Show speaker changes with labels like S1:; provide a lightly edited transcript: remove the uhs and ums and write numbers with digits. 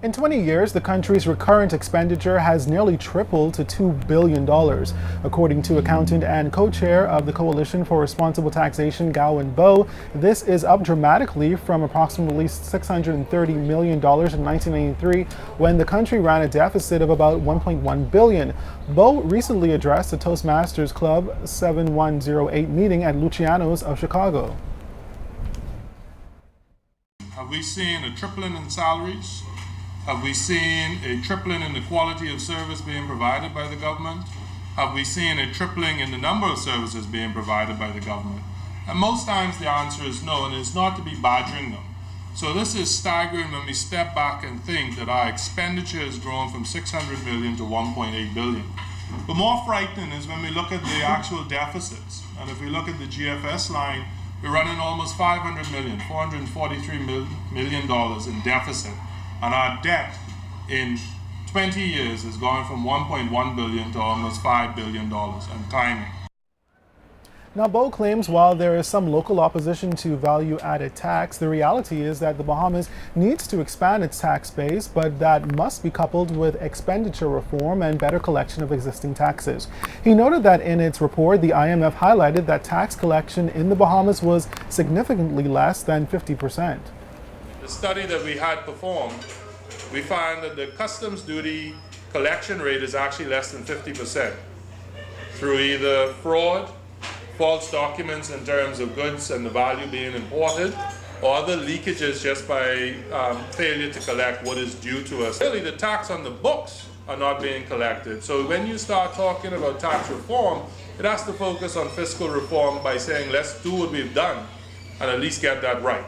S1: In 20 years, the country's recurrent expenditure has nearly tripled to $2 billion. According to accountant and co-chair of the Coalition for Responsible Taxation, Gowan Bo, this is up dramatically from approximately $630 million in 1993, when the country ran a deficit of about $1.1 billion. Bo recently addressed the Toastmasters Club 7108 meeting at Luciano's of Chicago.
S2: Have we seen a tripling in salaries? Have we seen a tripling in the quality of service being provided by the government? Have we seen a tripling in the number of services being provided by the government? And most times the answer is no, and it's not to be badgering them. So this is staggering when we step back and think that our expenditure has grown from 600 million to 1.8 billion. But more frightening is when we look at the actual deficits. And if we look at the GFS line, we're running almost 500 million, $443 million in deficit. And our debt in 20 years has gone from 1.1 billion to almost $5 billion and climbing.
S1: Now, Bo claims while there is some local opposition to value-added tax, the reality is that the Bahamas needs to expand its tax base, but that must be coupled with expenditure reform and better collection of existing taxes. He noted that in its report, the IMF highlighted that tax collection in the Bahamas was significantly less than 50%.
S2: The study that we had performed, we found that the customs duty collection rate is actually less than 50% through either fraud, false documents in terms of goods and the value being imported, or other leakages just by failure to collect what is due to us. Really, the tax on the books are not being collected. So when you start talking about tax reform, it has to focus on fiscal reform by saying let's do what we've done and at least get that right.